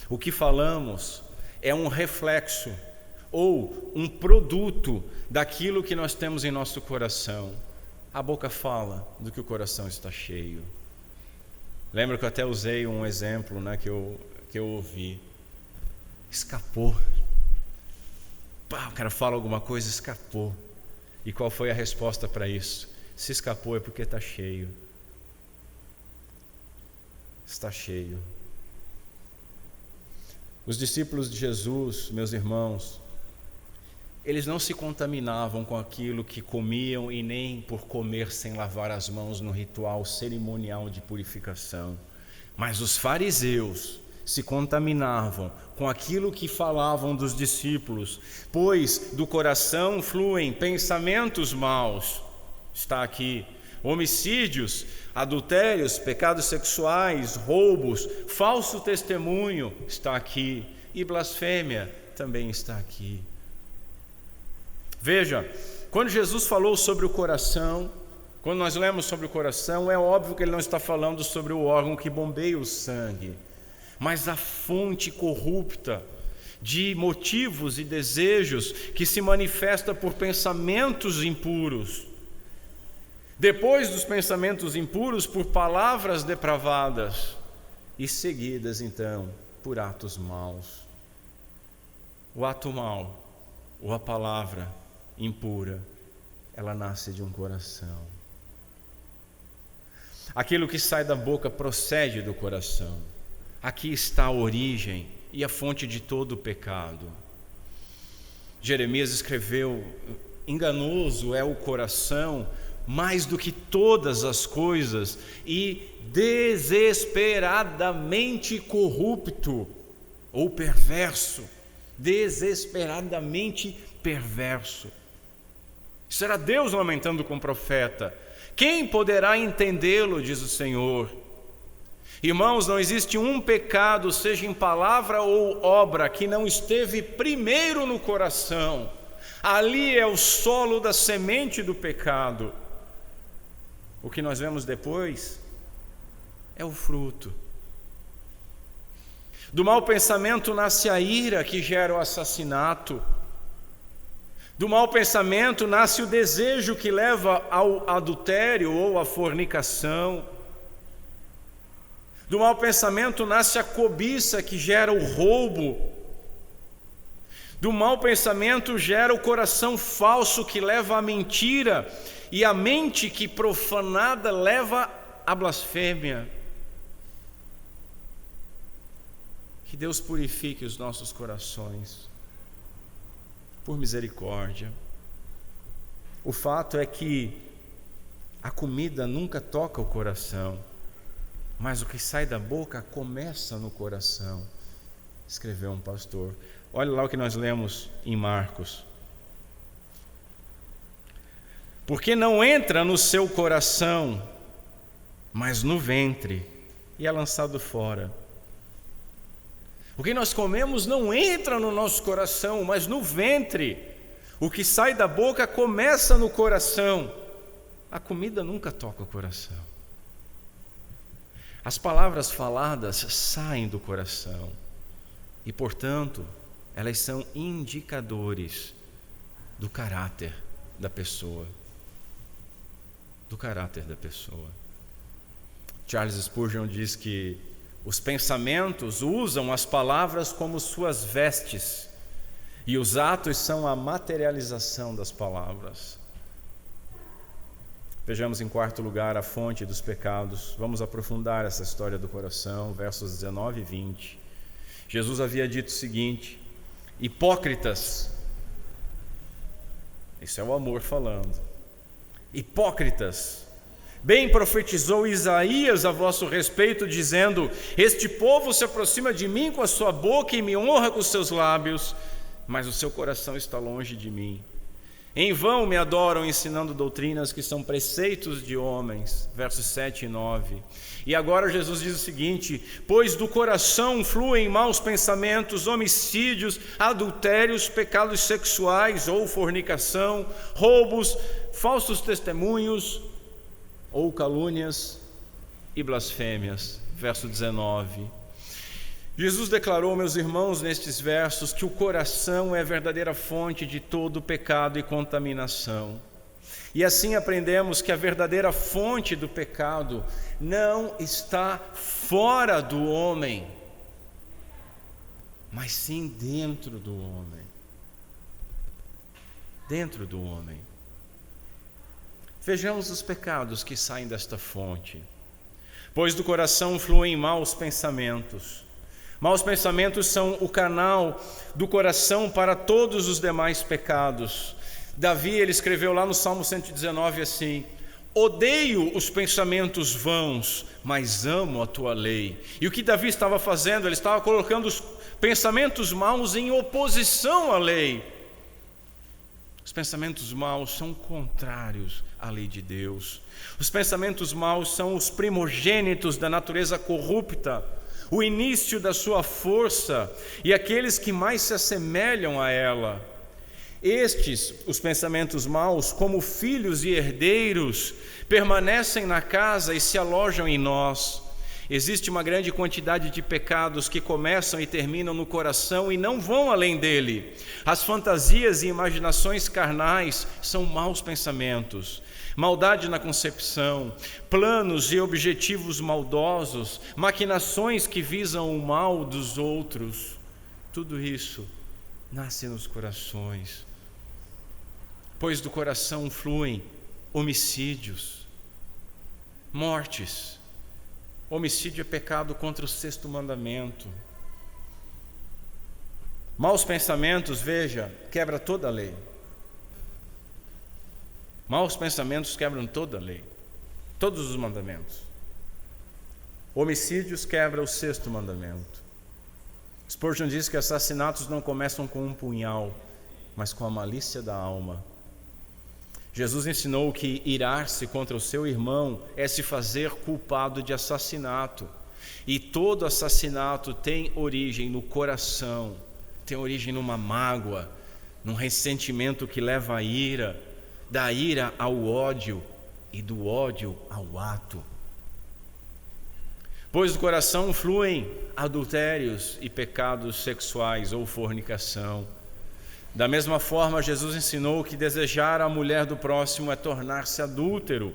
A: O que falamos é um reflexo ou um produto daquilo que nós temos em nosso coração. A boca fala do que o coração está cheio. Lembro que eu até usei um exemplo, que eu ouvi. Escapou. O cara fala alguma coisa, escapou. E qual foi a resposta para isso? Se escapou é porque está cheio. Está cheio. Os discípulos de Jesus, meus irmãos, eles não se contaminavam com aquilo que comiam e nem por comer sem lavar as mãos no ritual cerimonial de purificação. Mas os fariseus se contaminavam com aquilo que falavam dos discípulos, pois do coração fluem pensamentos maus. Está aqui. Homicídios, adultérios, pecados sexuais, roubos, falso testemunho, está aqui. E blasfêmia também está aqui. Veja, quando Jesus falou sobre o coração, quando nós lemos sobre o coração, é óbvio que ele não está falando sobre o órgão que bombeia o sangue, mas a fonte corrupta de motivos e desejos que se manifesta por pensamentos impuros. Depois dos pensamentos impuros, por palavras depravadas e seguidas então por atos maus. O ato mau, ou a palavra impura, ela nasce de um coração. Aquilo que sai da boca procede do coração. Aqui está a origem e a fonte de todo o pecado. Jeremias escreveu: enganoso é o coração mais do que todas as coisas e desesperadamente corrupto ou perverso. Desesperadamente perverso. Isso era Deus lamentando com o profeta. Quem poderá entendê-lo, diz o Senhor. Irmãos, não existe um pecado, seja em palavra ou obra, que não esteve primeiro no coração. Ali é o solo da semente do pecado. O que nós vemos depois é o fruto. Do mau pensamento nasce a ira que gera o assassinato. Do mau pensamento nasce o desejo que leva ao adultério ou à fornicação. Do mau pensamento nasce a cobiça que gera o roubo. Do mau pensamento gera o coração falso que leva à mentira, e a mente que profanada leva à blasfêmia. Que Deus purifique os nossos corações, por misericórdia. O fato é que a comida nunca toca o coração, mas o que sai da boca começa no coração, escreveu um pastor. Olha lá o que nós lemos em Marcos. Porque não entra no seu coração, mas no ventre, e é lançado fora. O que nós comemos não entra no nosso coração, mas no ventre. O que sai da boca começa no coração. A comida nunca toca o coração. As palavras faladas saem do coração e, portanto, elas são indicadores do caráter da pessoa. Do caráter da pessoa. Charles Spurgeon diz que os pensamentos usam as palavras como suas vestes e os atos são a materialização das palavras. Vejamos em quarto lugar a fonte dos pecados. Vamos aprofundar essa história do coração, versos 19 e 20. Jesus havia dito o seguinte: hipócritas, isso é o amor falando, hipócritas, bem profetizou Isaías a vosso respeito, dizendo: este povo se aproxima de mim com a sua boca e me honra com os seus lábios, mas o seu coração está longe de mim. Em vão me adoram, ensinando doutrinas que são preceitos de homens. Versos 7 e 9. E agora Jesus diz o seguinte: pois do coração fluem maus pensamentos, homicídios, adultérios, pecados sexuais ou fornicação, roubos, falsos testemunhos ou calúnias e blasfêmias. Verso 19. Jesus declarou, meus irmãos, nestes versos, que o coração é a verdadeira fonte de todo pecado e contaminação. E assim aprendemos que a verdadeira fonte do pecado não está fora do homem, mas sim dentro do homem. Dentro do homem. Vejamos os pecados que saem desta fonte. Pois do coração fluem maus pensamentos. Maus pensamentos são o canal do coração para todos os demais pecados. Davi, ele escreveu lá no Salmo 119 assim: odeio os pensamentos vãos, mas amo a tua lei. E o que Davi estava fazendo? Ele estava colocando os pensamentos maus em oposição à lei. Os pensamentos maus são contrários à lei de Deus. Os pensamentos maus são os primogênitos da natureza corrupta, o início da sua força e aqueles que mais se assemelham a ela. Estes, os pensamentos maus, como filhos e herdeiros, permanecem na casa e se alojam em nós. Existe uma grande quantidade de pecados que começam e terminam no coração e não vão além dele. As fantasias e imaginações carnais são maus pensamentos. Maldade na concepção, planos e objetivos maldosos, maquinações que visam o mal dos outros. Tudo isso nasce nos corações. Pois do coração fluem homicídios, mortes. Homicídio é pecado contra o 6º mandamento. Maus pensamentos, veja, quebra toda a lei. Maus pensamentos quebram toda a lei, todos os mandamentos. Homicídios quebra o 6º mandamento. Spurgeon diz que assassinatos não começam com um punhal, mas com a malícia da alma. Jesus ensinou que irar-se contra o seu irmão é se fazer culpado de assassinato. E todo assassinato tem origem no coração, tem origem numa mágoa, num ressentimento que leva à ira, da ira ao ódio e do ódio ao ato. Pois do coração fluem adultérios e pecados sexuais ou fornicação. Da mesma forma, Jesus ensinou que desejar a mulher do próximo é tornar-se adúltero.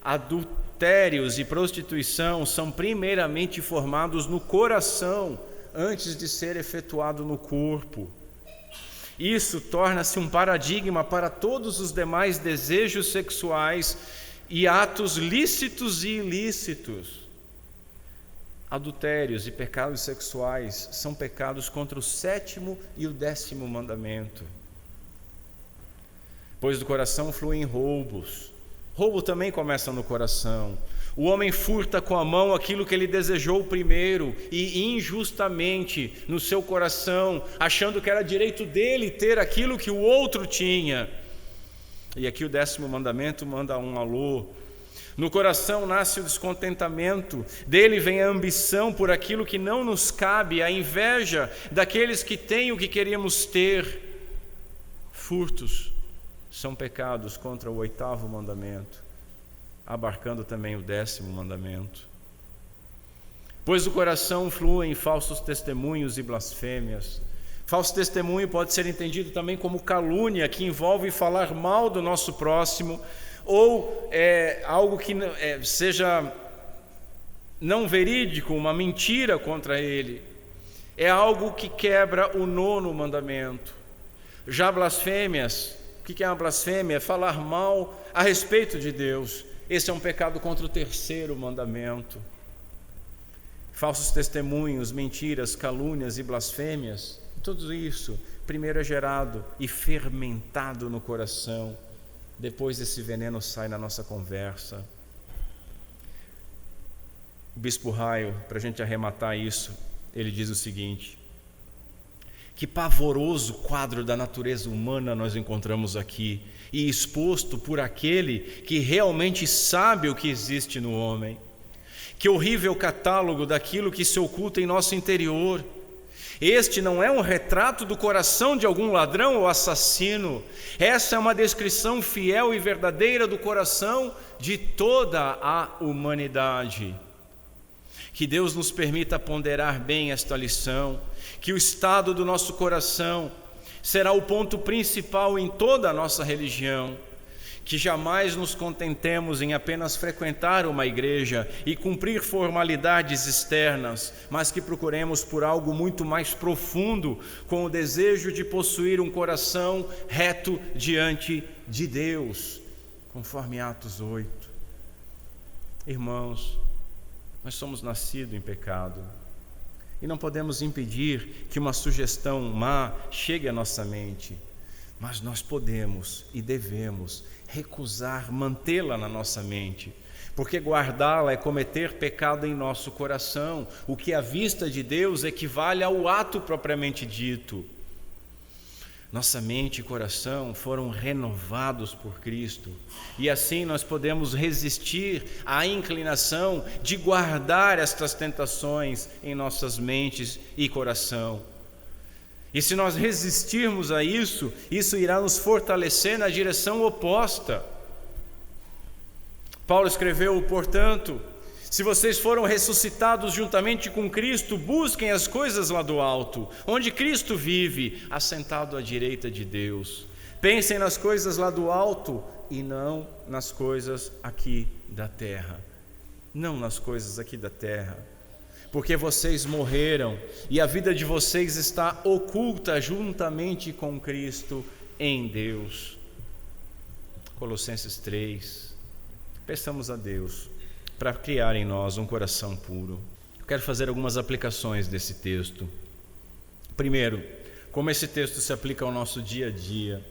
A: Adultérios e prostituição são primeiramente formados no coração, antes de ser efetuado no corpo. Isso torna-se um paradigma para todos os demais desejos sexuais e atos lícitos e ilícitos. Adultérios e pecados sexuais são pecados contra o 7º e o 10º mandamento. Pois do coração fluem roubos. Roubo também começa no coração. O homem furta com a mão aquilo que ele desejou primeiro e injustamente no seu coração, achando que era direito dele ter aquilo que o outro tinha. E aqui o 10º mandamento manda um alô. No coração nasce o descontentamento, dele vem a ambição por aquilo que não nos cabe, a inveja daqueles que têm o que queríamos ter. Furtos são pecados contra o 8º mandamento, abarcando também o 10º mandamento. Pois do coração fluem falsos testemunhos e blasfêmias. Falso testemunho pode ser entendido também como calúnia, que envolve falar mal do nosso próximo, ou algo que seja não verídico, uma mentira contra ele. É algo que quebra o 9º mandamento. Já blasfêmias, o que é uma blasfêmia? É falar mal a respeito de Deus. Esse é um pecado contra o 3º mandamento. Falsos testemunhos, mentiras, calúnias e blasfêmias, tudo isso primeiro é gerado e fermentado no coração. Depois esse veneno sai na nossa conversa. O Bispo Raio, para a gente arrematar isso, ele diz o seguinte: que pavoroso quadro da natureza humana nós encontramos aqui, e exposto por aquele que realmente sabe o que existe no homem. Que horrível catálogo daquilo que se oculta em nosso interior. Este não é um retrato do coração de algum ladrão ou assassino. Essa é uma descrição fiel e verdadeira do coração de toda a humanidade. Que Deus nos permita ponderar bem esta lição, que o estado do nosso coração será o ponto principal em toda a nossa religião. Que jamais nos contentemos em apenas frequentar uma igreja e cumprir formalidades externas, mas que procuremos por algo muito mais profundo, com o desejo de possuir um coração reto diante de Deus, conforme Atos 8. Irmãos, nós somos nascidos em pecado e não podemos impedir que uma sugestão má chegue à nossa mente, mas nós podemos e devemos recusar mantê-la na nossa mente, porque guardá-la é cometer pecado em nosso coração, o que à vista de Deus equivale ao ato propriamente dito. Nossa mente e coração foram renovados por Cristo, e assim nós podemos resistir à inclinação de guardar estas tentações em nossas mentes e coração. E se nós resistirmos a isso, isso irá nos fortalecer na direção oposta. Paulo escreveu, portanto, se vocês foram ressuscitados juntamente com Cristo, busquem as coisas lá do alto, onde Cristo vive, assentado à direita de Deus. Pensem nas coisas lá do alto e não nas coisas aqui da terra. Não nas coisas aqui da terra. Porque vocês morreram e a vida de vocês está oculta juntamente com Cristo em Deus. Colossenses 3. Peçamos a Deus para criar em nós um coração puro. Eu quero fazer algumas aplicações desse texto. Primeiro, como esse texto se aplica ao nosso dia a dia.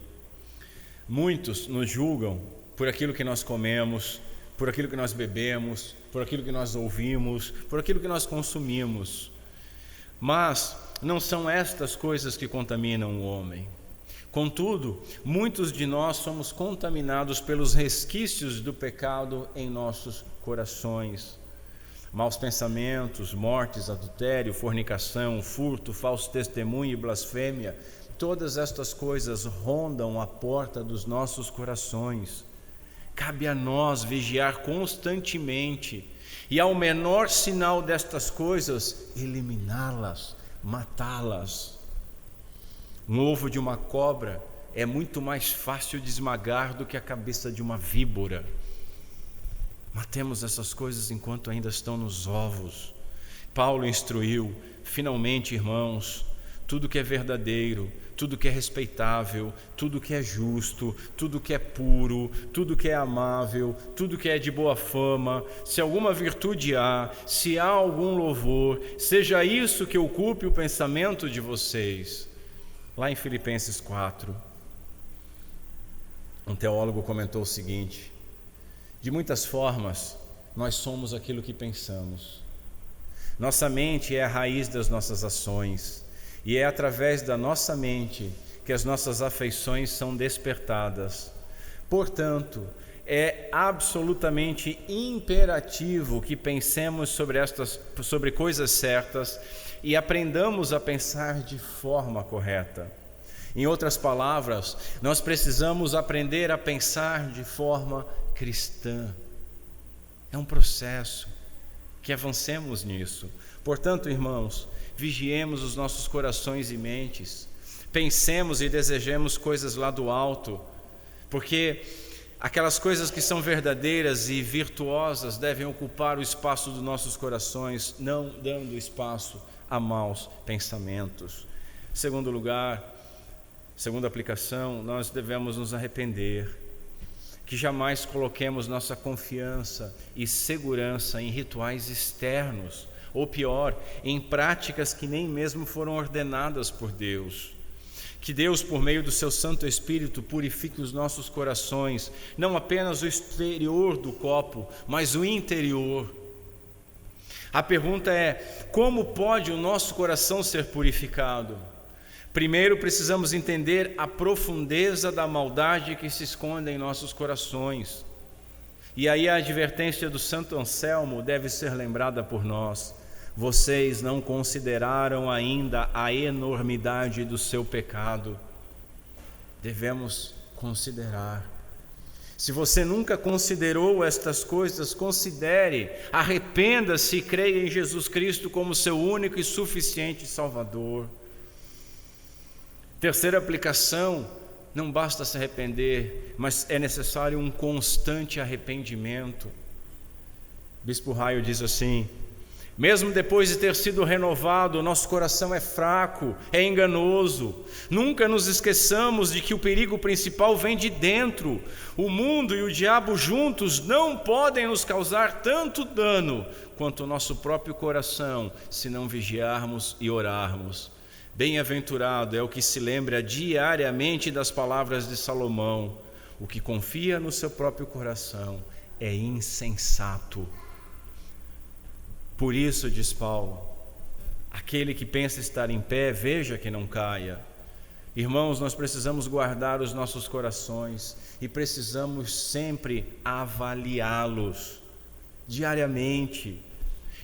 A: Muitos nos julgam por aquilo que nós comemos, por aquilo que nós bebemos, por aquilo que nós ouvimos, por aquilo que nós consumimos. Mas não são estas coisas que contaminam o homem. Contudo, muitos de nós somos contaminados pelos resquícios do pecado em nossos corações. Maus pensamentos, mortes, adultério, fornicação, furto, falso testemunho e blasfêmia, todas estas coisas rondam a porta dos nossos corações. Cabe a nós vigiar constantemente e, ao menor sinal destas coisas, eliminá-las, matá-las. Um ovo de uma cobra é muito mais fácil de esmagar do que a cabeça de uma víbora. Matemos essas coisas enquanto ainda estão nos ovos. Paulo instruiu, finalmente, irmãos, tudo que é verdadeiro, tudo que é respeitável, tudo que é justo, tudo que é puro, tudo que é amável, tudo que é de boa fama, se alguma virtude há, se há algum louvor, seja isso que ocupe o pensamento de vocês. Lá em Filipenses 4, um teólogo comentou o seguinte: de muitas formas, nós somos aquilo que pensamos. Nossa mente é a raiz das nossas ações, e é através da nossa mente que as nossas afeições são despertadas. Portanto, é absolutamente imperativo que pensemos sobre coisas certas e aprendamos a pensar de forma correta. Em outras palavras, nós precisamos aprender a pensar de forma cristã. É um processo, que avancemos nisso. Portanto, irmãos, vigiemos os nossos corações e mentes, pensemos e desejemos coisas lá do alto, porque aquelas coisas que são verdadeiras e virtuosas devem ocupar o espaço dos nossos corações, não dando espaço a maus pensamentos. Segundo lugar, segunda aplicação, nós devemos nos arrepender, que jamais coloquemos nossa confiança e segurança em rituais externos, ou pior, em práticas que nem mesmo foram ordenadas por Deus. Que Deus, por meio do seu Santo Espírito, purifique os nossos corações, não apenas o exterior do copo, mas o interior. A pergunta é: como pode o nosso coração ser purificado? Primeiro, precisamos entender a profundeza da maldade que se esconde em nossos corações. E aí a advertência do Santo Anselmo deve ser lembrada por nós. Vocês não consideraram ainda a enormidade do seu pecado. Devemos considerar. Se você nunca considerou estas coisas, considere, arrependa-se e creia em Jesus Cristo como seu único e suficiente Salvador. Terceira aplicação: não basta se arrepender, mas é necessário um constante arrependimento. Bispo Raio diz assim: Mesmo depois de ter sido renovado, o nosso coração é fraco, é enganoso. Nunca nos esqueçamos de que o perigo principal vem de dentro. O mundo e o diabo juntos não podem nos causar tanto dano quanto o nosso próprio coração, se não vigiarmos e orarmos. Bem-aventurado é o que se lembra diariamente das palavras de Salomão: o que confia no seu próprio coração é insensato. Por isso, diz Paulo, aquele que pensa estar em pé, veja que não caia. Irmãos, nós precisamos guardar os nossos corações e precisamos sempre avaliá-los diariamente.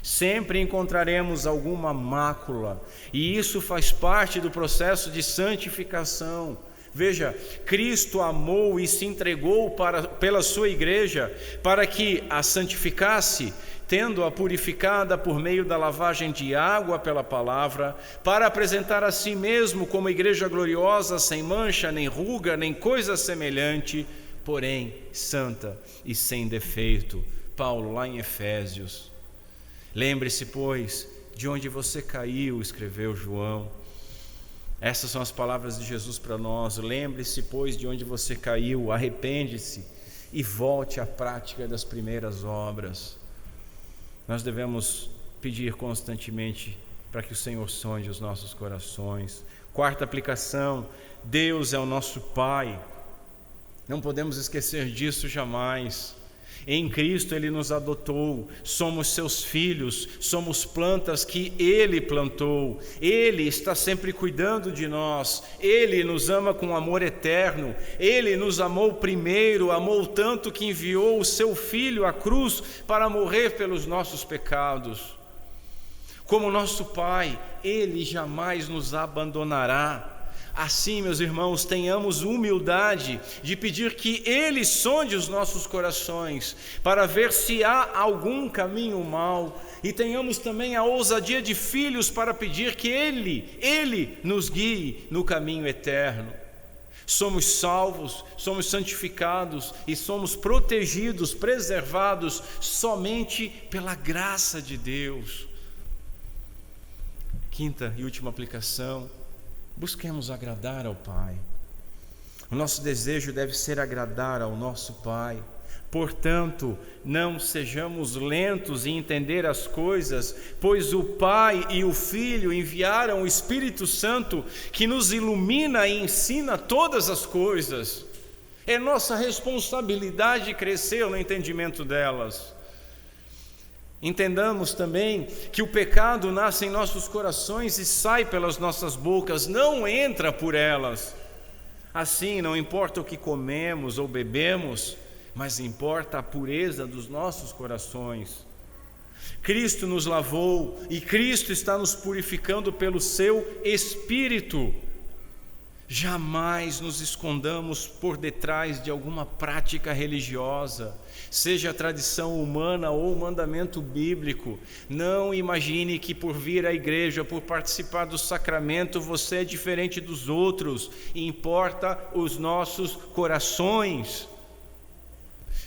A: Sempre encontraremos alguma mácula, e isso faz parte do processo de santificação. Veja, Cristo amou e se entregou pela sua igreja para que a santificasse, tendo-a purificada por meio da lavagem de água pela palavra, para apresentar a si mesmo como igreja gloriosa, sem mancha, nem ruga, nem coisa semelhante, porém santa e sem defeito. Paulo, lá em Efésios. Lembre-se, pois, de onde você caiu, escreveu João. Essas são as palavras de Jesus para nós. Lembre-se, pois, de onde você caiu, arrepende-se e volte à prática das primeiras obras. Nós devemos pedir constantemente para que o Senhor sonde os nossos corações. Quarta aplicação: Deus é o nosso Pai. Não podemos esquecer disso jamais. Em Cristo Ele nos adotou, somos seus filhos, somos plantas que Ele plantou. Ele está sempre cuidando de nós, Ele nos ama com amor eterno, Ele nos amou primeiro, amou tanto que enviou o seu Filho à cruz para morrer pelos nossos pecados. Como nosso Pai, Ele jamais nos abandonará. Assim, meus irmãos, tenhamos humildade de pedir que Ele sonde os nossos corações para ver se há algum caminho mau, e tenhamos também a ousadia de filhos para pedir que Ele nos guie no caminho eterno. Somos salvos, somos santificados e somos protegidos, preservados somente pela graça de Deus. Quinta e última aplicação: busquemos agradar ao Pai. O nosso desejo deve ser agradar ao nosso Pai. Portanto, não sejamos lentos em entender as coisas, pois o Pai e o Filho enviaram o Espírito Santo, que nos ilumina e ensina todas as coisas. É nossa responsabilidade crescer no entendimento delas. Entendamos também que o pecado nasce em nossos corações e sai pelas nossas bocas, não entra por elas. Assim, não importa o que comemos ou bebemos, mas importa a pureza dos nossos corações. Cristo nos lavou e Cristo está nos purificando pelo seu Espírito. Jamais nos escondamos por detrás de alguma prática religiosa, seja tradição humana ou mandamento bíblico. Não imagine que por vir à igreja, por participar do sacramento, você é diferente dos outros. Importa os nossos corações.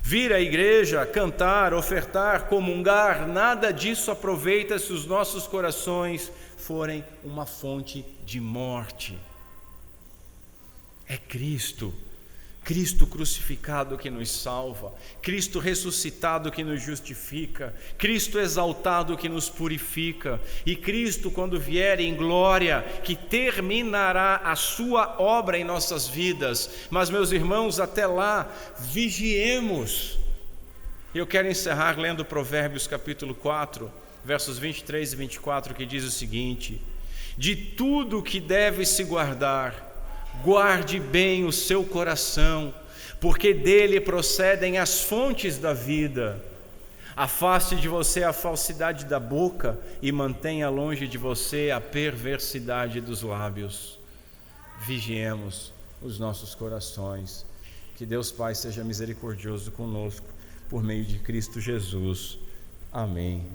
A: Vir à igreja, cantar, ofertar, comungar, nada disso aproveita se os nossos corações forem uma fonte de morte. É Cristo crucificado que nos salva, Cristo ressuscitado que nos justifica, Cristo exaltado que nos purifica, e Cristo, quando vier em glória, que terminará a sua obra em nossas vidas. Mas, meus irmãos, até lá, vigiemos. Eu quero encerrar lendo Provérbios capítulo 4, versos 23 e 24, que diz o seguinte: de tudo que deve se guardar, guarde bem o seu coração, porque dele procedem as fontes da vida. Afaste de você a falsidade da boca e mantenha longe de você a perversidade dos lábios. Vigiemos os nossos corações. Que Deus Pai seja misericordioso conosco, por meio de Cristo Jesus. Amém.